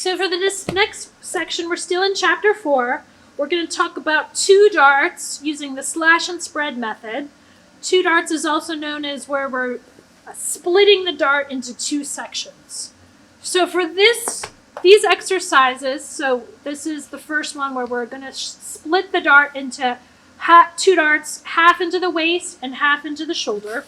So for this next section, we're still in chapter 4. We're going to talk about 2 darts using the slash and spread method. 2 darts is also known as where we're splitting the dart into 2 sections. So for these exercises, so this is the first one where we're going to split the dart into 2 darts, half into the waist and half into the shoulder.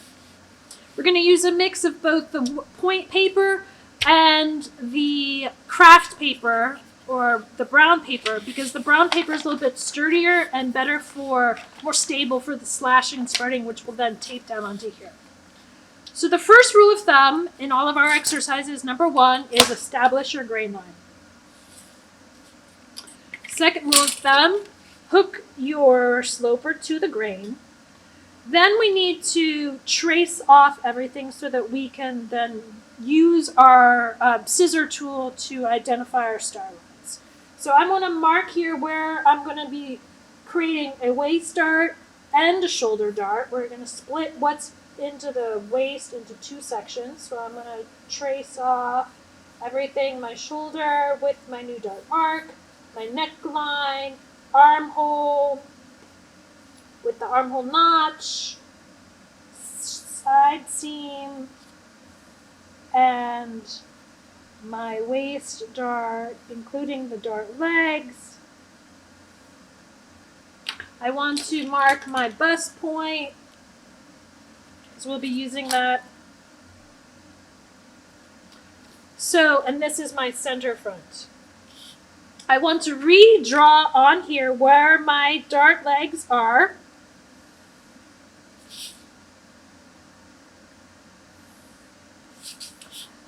We're going to use a mix of both the point paper and the craft paper, or the brown paper, because the brown paper is a little bit sturdier and more stable for the slashing and spreading, which will then tape down onto here. So the first rule of thumb in all of our exercises, number 1, is establish your grain line. Second rule of thumb, hook your sloper to the grain. Then we need to trace off everything so that we can then use our scissor tool to identify our star lines. So I'm going to mark here where I'm going to be creating a waist dart and a shoulder dart. We're going to split what's into the waist into 2 sections. So I'm going to trace off everything, my shoulder with my new dart mark, my neckline, armhole with the armhole notch, side seam, and my waist dart, including the dart legs. I want to mark my bust point, because we'll be using that. So, and this is my center front. I want to redraw on here where my dart legs are.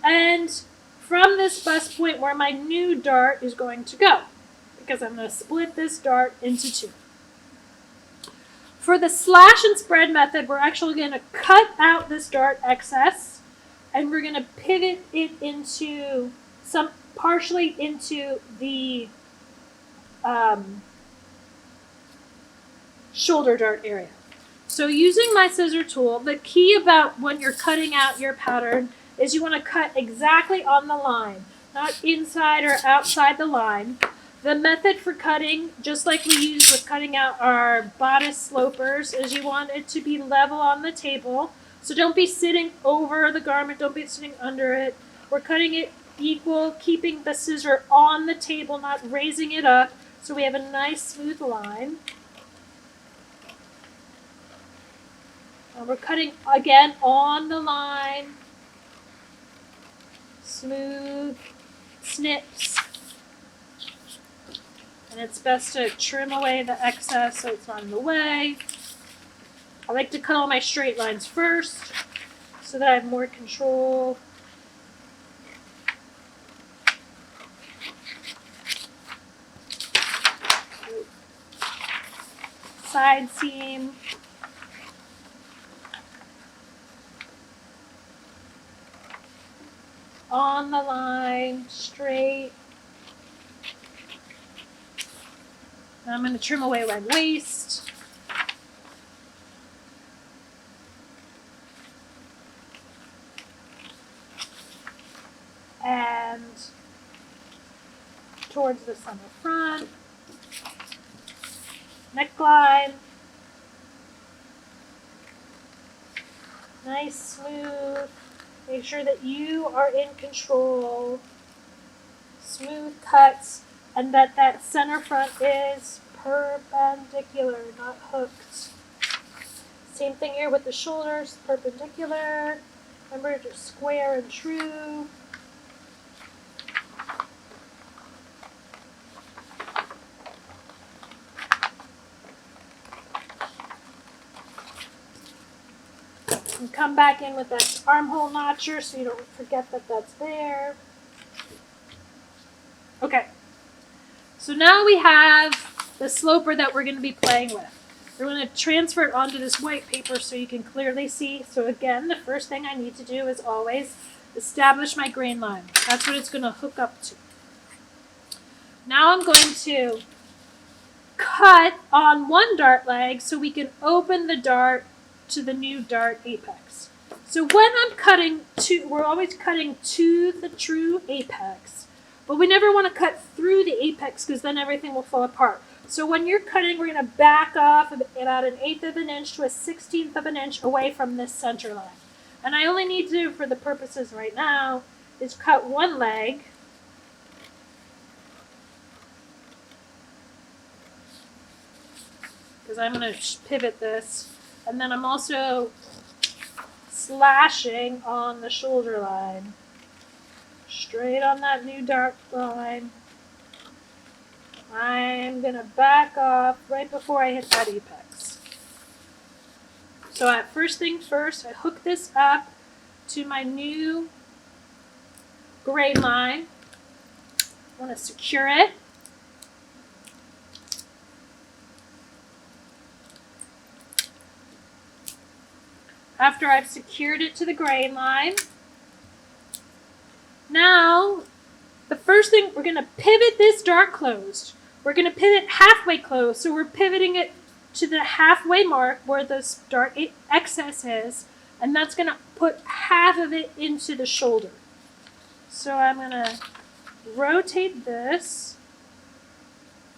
And from this bust point where my new dart is going to go, because I'm going to split this dart into 2. For the slash and spread method, we're actually going to cut out this dart excess, and we're going to pivot it into partially into the shoulder dart area. So using my scissor tool, the key about when you're cutting out your pattern is you want to cut exactly on the line, not inside or outside the line. The method for cutting, just like we used with cutting out our bodice slopers, is you want it to be level on the table. So don't be sitting over the garment, don't be sitting under it. We're cutting it equal, keeping the scissor on the table, not raising it up, so we have a nice smooth line. And we're cutting again on the line. Smooth snips. And it's best to trim away the excess so it's not in the way. I like to cut all my straight lines first so that I have more control. Side seam. On the line, straight. And I'm going to trim away my waist. And towards the center front. Neckline. Nice, smooth. Make sure that you are in control. Smooth cuts, and that center front is perpendicular, not hooked. Same thing here with the shoulders, perpendicular. Remember to square and true. And come back in with that armhole notcher so you don't forget that that's there. Okay, so now we have the sloper that we're going to be playing with. We're going to transfer it onto this white paper so you can clearly see. So again, the first thing I need to do is always establish my grain line. That's what it's going to hook up to. Now I'm going to cut on one dart leg so we can open the dart to the new dart apex. So when I'm cutting we're always cutting to the true apex. but we never want to cut through the apex because then everything will fall apart. So when you're cutting, we're going to back off about 1/8 of an inch to 1/16 of an inch away from this center line. And I only need to, for the purposes right now, is cut one leg. Because I'm going to pivot this. And then I'm also slashing on the shoulder line. Straight on that new dark line. I'm going to back off right before I hit that apex. So at first thing first, I hook this up to my new gray line. I want to secure it. After I've secured it to the grain line, now the first thing, we're going to pivot this dart closed. We're going to pivot halfway closed, so we're pivoting it to the halfway mark where this dart excess is, and that's going to put half of it into the shoulder. So I'm going to rotate this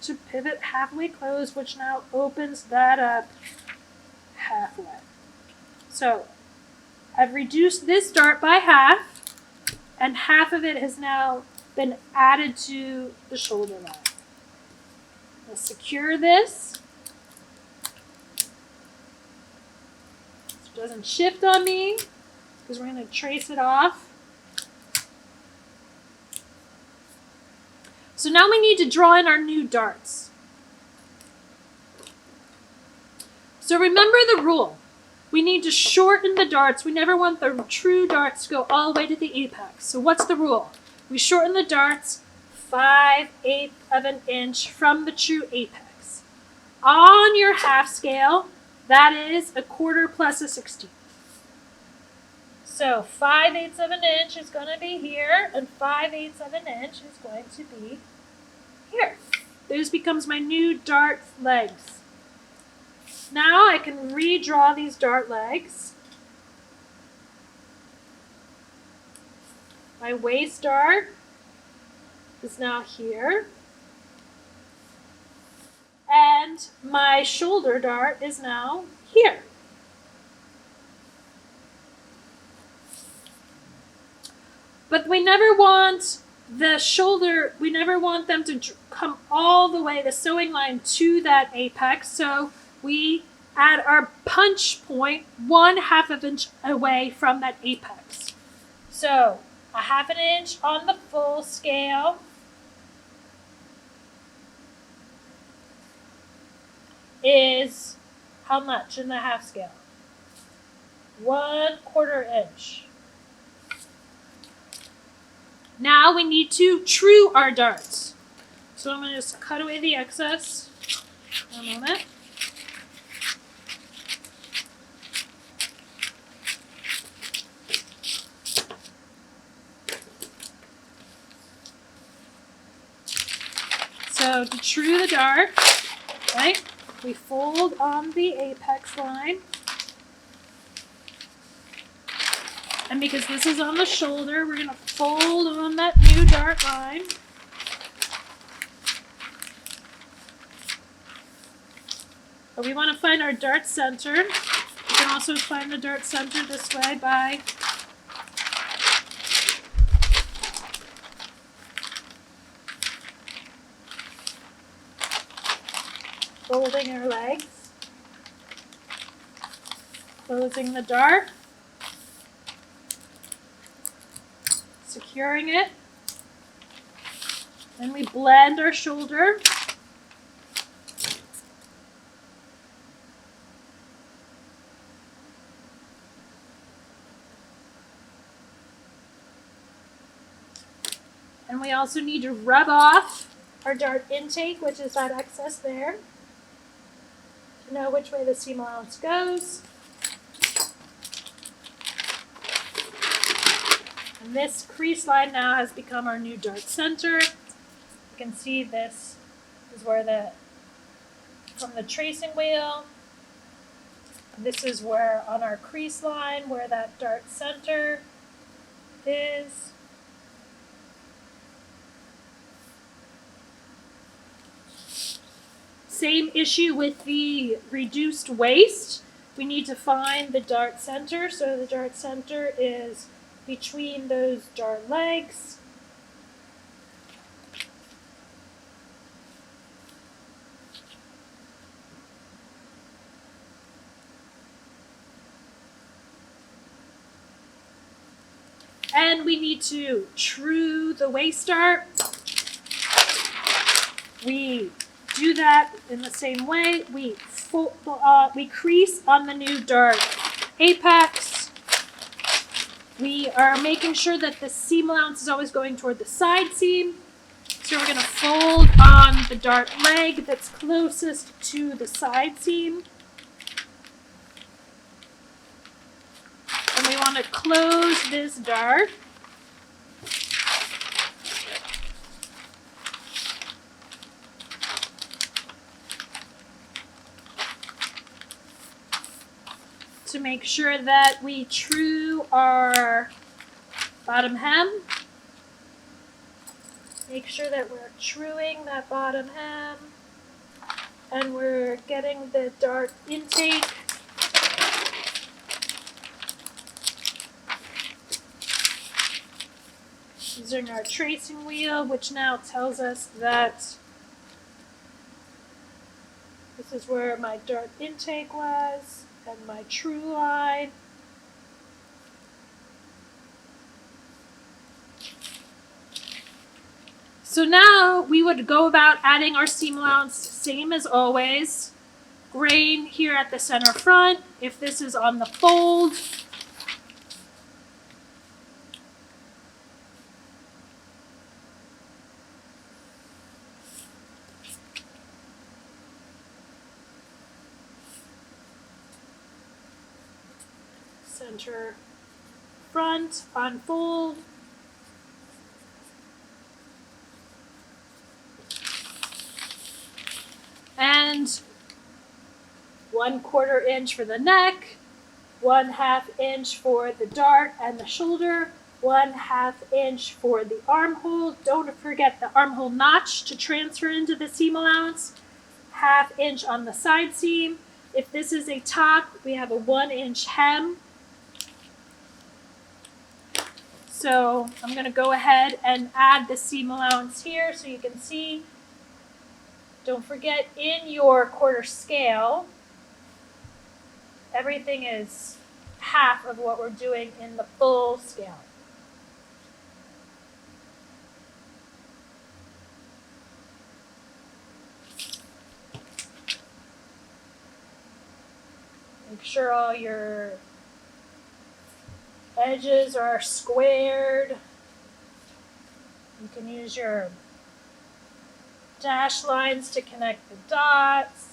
to pivot halfway closed, which now opens that up halfway. So I've reduced this dart by half, and half of it has now been added to the shoulder line. We'll secure this so it doesn't shift on me, because we're going to trace it off. So now we need to draw in our new darts. So remember the rule. We need to shorten the darts. We never want the true darts to go all the way to the apex. So what's the rule? We shorten the darts 5/8 of an inch from the true apex. On your half scale, that is 1/4 plus 1/16. So 5/8 of an inch is going to be here, and 5/8 of an inch is going to be here. This becomes my new dart legs. Now I can redraw these dart legs. My waist dart is now here. And my shoulder dart is now here. But we never want the shoulder, we never want them to come all the way, the sewing line, to that apex. So we add our punch point 1/2 of an inch away from that apex. So 1/2 an inch on the full scale. Is how much in the half scale? 1/4 inch. Now we need to true our darts. So I'm going to just cut away the excess. One moment. So to true the dart, right, we fold on the apex line. And because this is on the shoulder, we're going to fold on that new dart line. But we want to find our dart center. You can also find the dart center this way by folding our legs, closing the dart, securing it, then we blend our shoulder. And we also need to rub off our dart intake, which is that excess there, to know which way the seam allowance goes. And this crease line now has become our new dart center. You can see this is where from the tracing wheel, this is where on our crease line where that dart center is. same issue with the reduced waist. We need to find the dart center. So the dart center is between those dart legs. And we need to true the waist dart. We do that in the same way. We crease on the new dart apex. We are making sure that the seam allowance is always going toward the side seam. So we're going to fold on the dart leg that's closest to the side seam. And we want to close this dart. To make sure that we true our bottom hem. Make sure that we're truing that bottom hem. And we're getting the dart intake. Using our tracing wheel, which now tells us that this is where my dart intake was and my true line. So now we would go about adding our seam allowance same as always. Grain here at the center front. If this is on the fold, center front, unfold. And 1/4 inch for the neck, 1/2 inch for the dart and the shoulder, 1/2 inch for the armhole. Don't forget the armhole notch to transfer into the seam allowance. 1/2 inch on the side seam. If this is a top, we have a 1 inch hem. So I'm going to go ahead and add the seam allowance here so you can see. Don't forget, in your quarter scale, everything is half of what we're doing in the full scale. Make sure all your edges are squared. You can use your dash lines to connect the dots.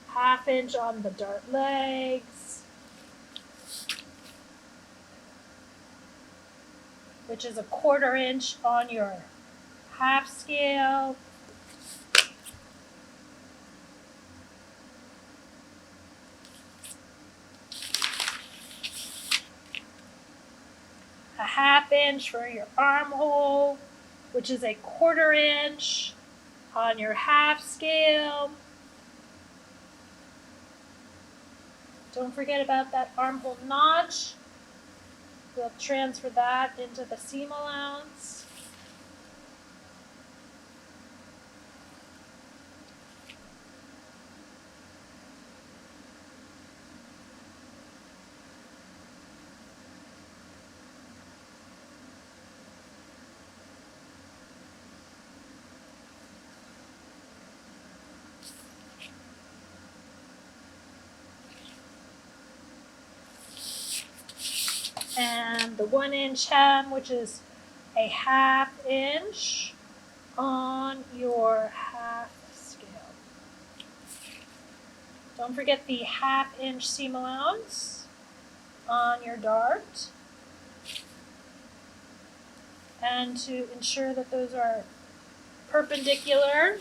Half inch on the dart legs, which is a 1/4 inch on your half scale. A 1/2 inch for your armhole, which is a 1/4 inch on your half scale. Don't forget about that armhole notch. We'll transfer that into the seam allowance. And the 1 inch hem, which is a 1/2 inch on your half scale. Don't forget the 1/2 inch seam allowance on your dart. And to ensure that those are perpendicular,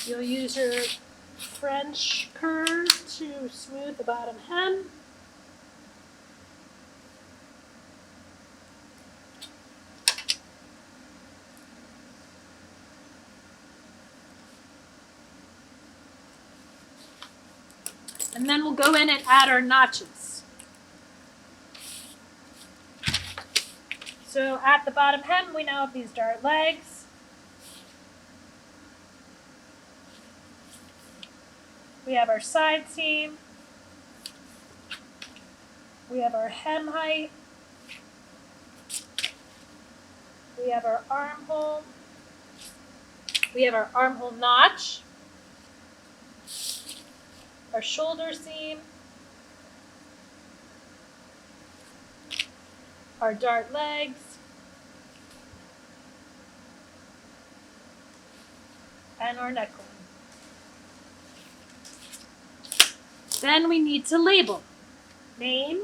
You'll use your French curve to smooth the bottom hem. And then we'll go in and add our notches. So at the bottom hem, we now have these dart legs. We have our side seam. We have our hem height. We have our armhole. We have our armhole notch. Our shoulder seam. Our dart legs. And our neckline. Then we need to label. Name,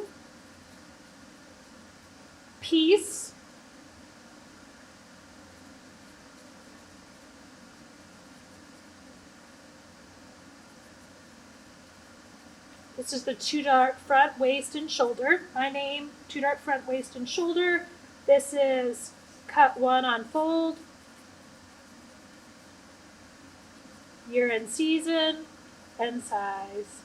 piece, this is the 2-dart front, waist, and shoulder. My name, 2-dart front, waist, and shoulder. This is cut 1 on fold, year and season, and size.